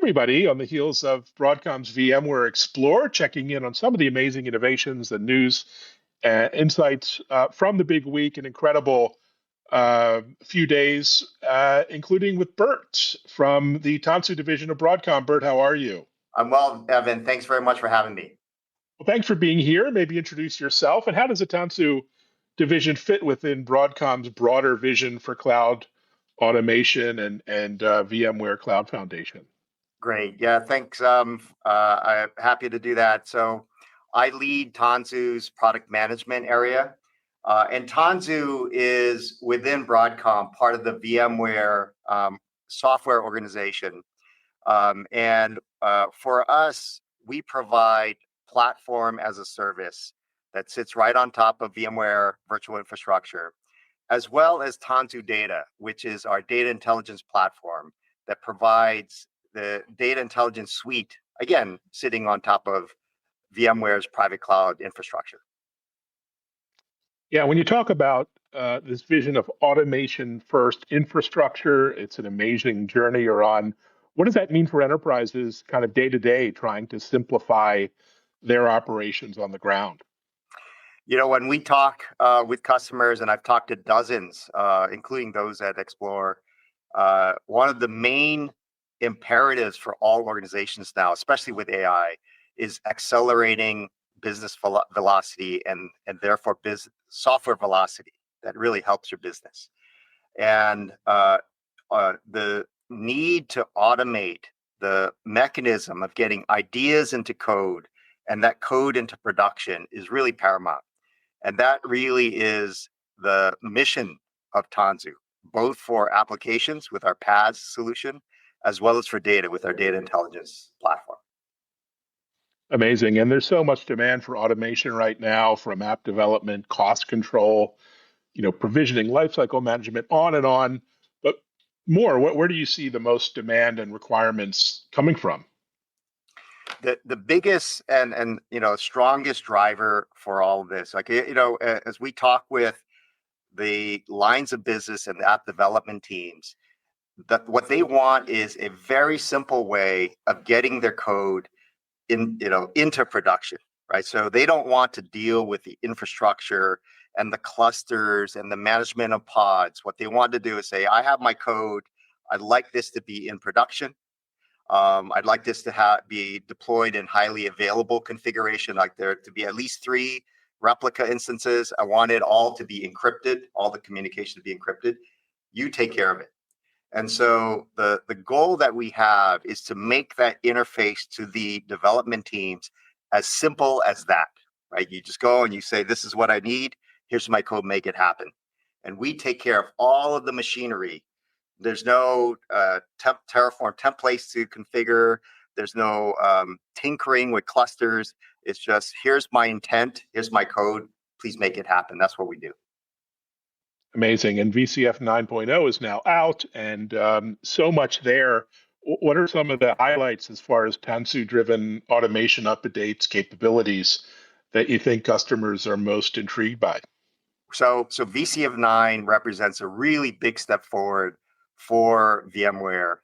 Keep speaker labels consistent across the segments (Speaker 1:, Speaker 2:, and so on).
Speaker 1: everybody. On the heels of Broadcom's VMware Explore, checking in on some of the amazing innovations and news insights from the big week, an incredible few days, including with Bert from the Tanzu division of Broadcom. Bert, how are you?
Speaker 2: I'm well, Evan. Thanks very much for having me.
Speaker 1: Well, thanks for being here. Maybe introduce yourself, and how does the Tanzu division fit within Broadcom's broader vision for cloud automation and VMware Cloud Foundation?
Speaker 2: Great. Yeah, thanks. I'm happy to do that. So I lead Tanzu's product management area. And Tanzu is within Broadcom, part of the VMware software organization. For us, we provide platform as a service that sits right on top of VMware virtual infrastructure, as well as Tanzu Data, which is our data intelligence platform that provides the data intelligence suite, again, sitting on top of VMware's private cloud infrastructure.
Speaker 1: Yeah, when you talk about this vision of automation first infrastructure, it's an amazing journey you're on. What does that mean for enterprises kind of day to day trying to simplify their operations on the ground?
Speaker 2: You know, when we talk with customers, and I've talked to dozens, including those at Explore, one of the main imperatives for all organizations now, especially with AI, is accelerating business velocity and therefore software velocity that really helps your business. And the need to automate the mechanism of getting ideas into code and that code into production is really paramount. And that really is the mission of Tanzu, both for applications with our PaaS solution, as well as for data with our data intelligence platform.
Speaker 1: Amazing. And there's so much demand for automation right now, from app development, cost control, provisioning, lifecycle management, on and on. But more, where do you see the most demand and requirements coming from?
Speaker 2: The biggest and strongest driver for all of this, as we talk with the lines of business and the app development teams, that what they want is a very simple way of getting their code into production, right? So they don't want to deal with the infrastructure and the clusters and the management of pods. What they want to do is say, I have my code. I'd like this to be in production. I'd like this to be deployed in highly available configuration, like there to be at least 3 replica instances. I want it all to be encrypted, all the communication to be encrypted. You take care of it. And so the goal that we have is to make that interface to the development teams as simple as that, right? You just go and you say, this is what I need. Here's my code, make it happen. And we take care of all of the machinery. There's no Terraform templates to configure. There's no tinkering with clusters. It's just, here's my intent. Here's my code. Please make it happen. That's what we do.
Speaker 1: Amazing. And VCF 9.0 is now out, and so much there. What are some of the highlights as far as Tanzu-driven automation updates capabilities that you think customers are most intrigued by?
Speaker 2: So VCF 9 represents a really big step forward for VMware.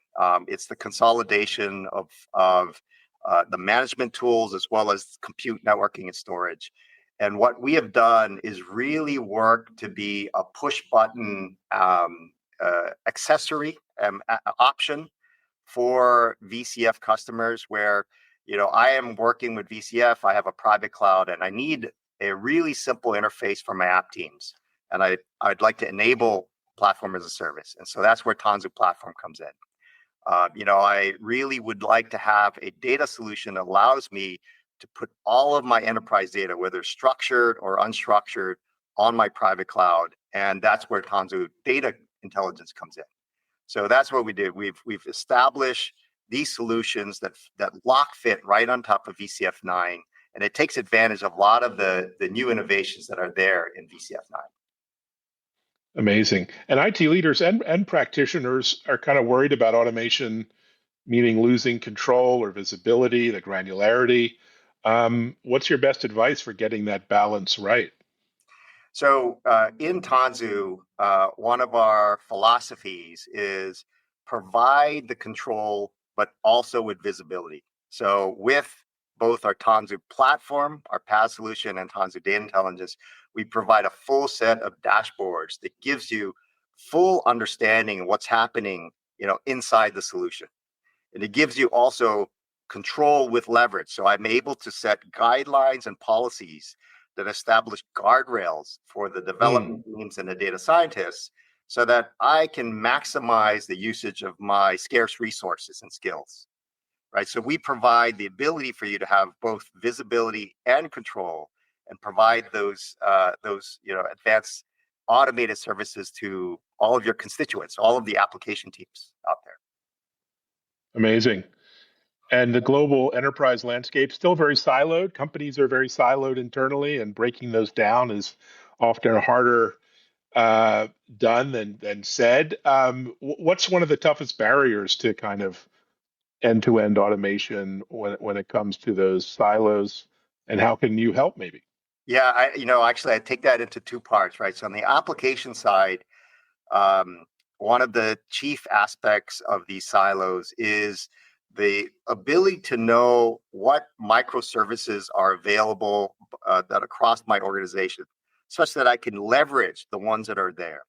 Speaker 2: It's the consolidation of the management tools as well as compute, networking, and storage. And what we have done is really work to be a push button accessory option for VCF customers, where I am working with VCF, I have a private cloud, and I need a really simple interface for my app teams. And I'd like to enable platform as a service. And so that's where Tanzu platform comes in. I really would like to have a data solution that allows me to put all of my enterprise data, whether structured or unstructured, on my private cloud. And that's where Tanzu data intelligence comes in. So that's what we did. We've established these solutions that lock fit right on top of VCF 9. And it takes advantage of a lot of the new innovations that are there in VCF 9.
Speaker 1: Amazing. And IT leaders and practitioners are kind of worried about automation, meaning losing control or visibility, the granularity. What's your best advice for getting that balance right?
Speaker 2: So in Tanzu, one of our philosophies is provide the control, but also with visibility. So with both our Tanzu platform, our PaaS solution, and Tanzu Data Intelligence, we provide a full set of dashboards that gives you full understanding of what's happening, inside the solution. And it gives you also control with leverage. So I'm able to set guidelines and policies that establish guardrails for the development teams and the data scientists so that I can maximize the usage of my scarce resources and skills. Right. So we provide the ability for you to have both visibility and control and provide those advanced automated services to all of your constituents, all of the application teams out there.
Speaker 1: Amazing. And the global enterprise landscape still very siloed. Companies are very siloed internally, and breaking those down is often harder done than said. What's one of the toughest barriers to kind of end-to-end automation when it comes to those silos, and how can you help maybe?
Speaker 2: Yeah, actually, I take that into two parts, right? So on the application side, one of the chief aspects of these silos is the ability to know what microservices are available that across my organization, such that I can leverage the ones that are there.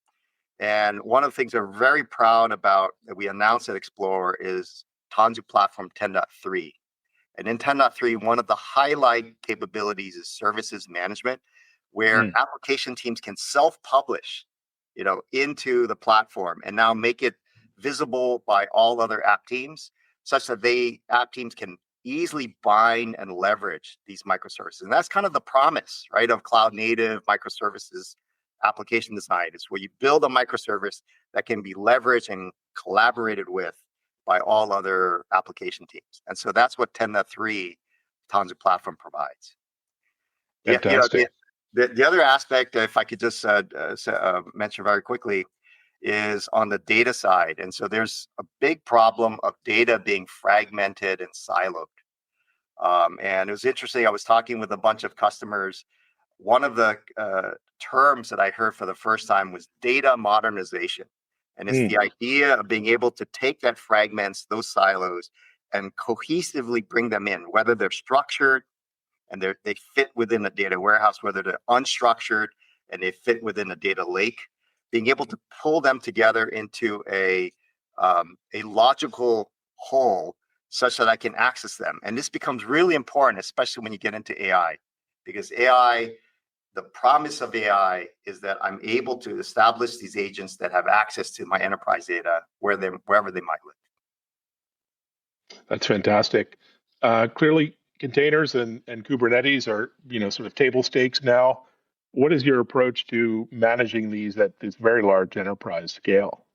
Speaker 2: And one of the things we're very proud about that we announced at Explore is Tanzu Platform 10.3. And in 10.3, one of the highlight capabilities is services management, where application teams can self-publish, into the platform and now make it visible by all other app teams, such that app teams can easily bind and leverage these microservices. And that's kind of the promise, right, of cloud native microservices application design, is where you build a microservice that can be leveraged and collaborated with by all other application teams. And so that's what 10.3 Tanzu platform provides. Yeah,
Speaker 1: Fantastic.
Speaker 2: the other aspect, if I could just mention very quickly, is on the data side. And so there's a big problem of data being fragmented and siloed. And it was interesting. I was talking with a bunch of customers. One of the terms that I heard for the first time was data modernization. And it's the idea of being able to take that fragments, those silos, and cohesively bring them in, whether they're structured and they fit within a data warehouse, whether they're unstructured and they fit within a data lake, being able to pull them together into a logical whole such that I can access them. And this becomes really important, especially when you get into AI, because AI, the promise of AI is that I'm able to establish these agents that have access to my enterprise data wherever they might live.
Speaker 1: That's fantastic. Clearly, containers and Kubernetes are sort of table stakes now. What is your approach to managing these at this very large enterprise scale?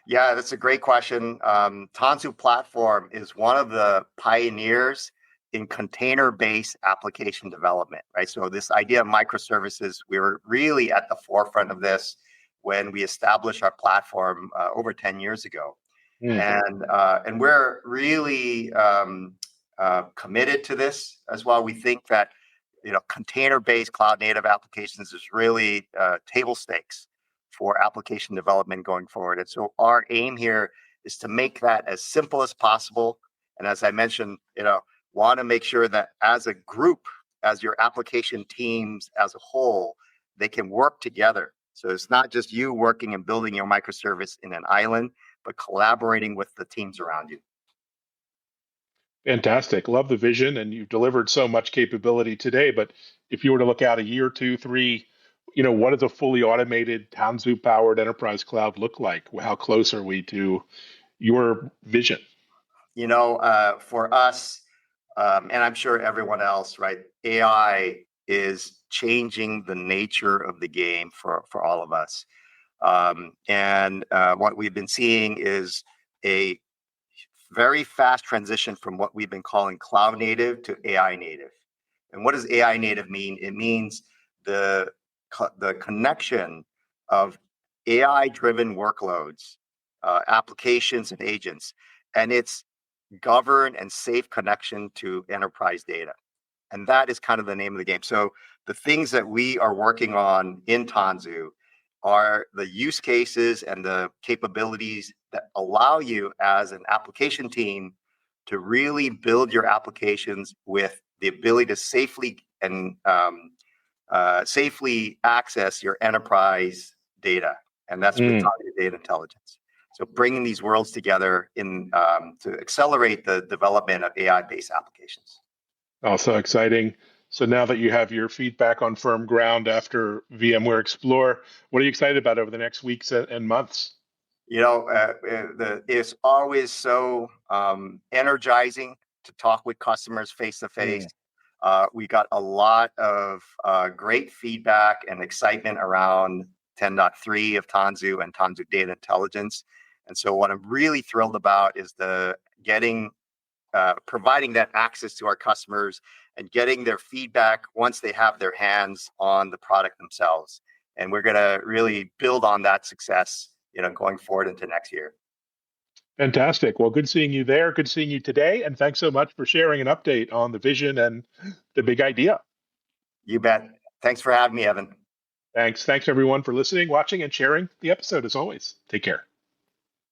Speaker 2: Yeah, that's a great question. Tanzu Platform is one of the pioneers in container-based application development, right? So this idea of microservices, we were really at the forefront of this when we established our platform over 10 years ago. And we're really committed to this as well. We think that container-based cloud native applications is really table stakes for application development going forward. And so our aim here is to make that as simple as possible. And as I mentioned, want to make sure that as a group, as your application teams as a whole, they can work together. So it's not just you working and building your microservice in an island, but collaborating with the teams around you.
Speaker 1: Fantastic. Love the vision, and you've delivered so much capability today. But if you were to look out a year, 2, 3, what does a fully automated Tanzu powered enterprise cloud look like? How close are we to your vision?
Speaker 2: For us, and I'm sure everyone else, right? AI is changing the nature of the game for all of us. And what we've been seeing is a very fast transition from what we've been calling cloud native to AI native. And what does AI native mean? It means the connection of AI-driven workloads, applications, and agents, and its governed and safe connection to enterprise data. And that is kind of the name of the game. So the things that we are working on in Tanzu are the use cases and the capabilities that allow you as an application team to really build your applications with the ability to safely and safely access your enterprise data. And that's with targeted data intelligence. So bringing these worlds together in to accelerate the development of AI-based applications.
Speaker 1: Oh, so exciting. So now that you have your feet back on firm ground after VMware Explore, what are you excited about over the next weeks and months?
Speaker 2: You know, it's always so energizing to talk with customers face to face. We got a lot of great feedback and excitement around 10.3 of Tanzu and Tanzu Data Intelligence. And so what I'm really thrilled about is providing that access to our customers and getting their feedback once they have their hands on the product themselves. And we're going to really build on that success, going forward into next year.
Speaker 1: Fantastic. Well, good seeing you there. Good seeing you today. And thanks so much for sharing an update on the vision and the big idea.
Speaker 2: You bet. Thanks for having me, Evan.
Speaker 1: Thanks. Thanks, everyone, for listening, watching, and sharing the episode as always. Take care.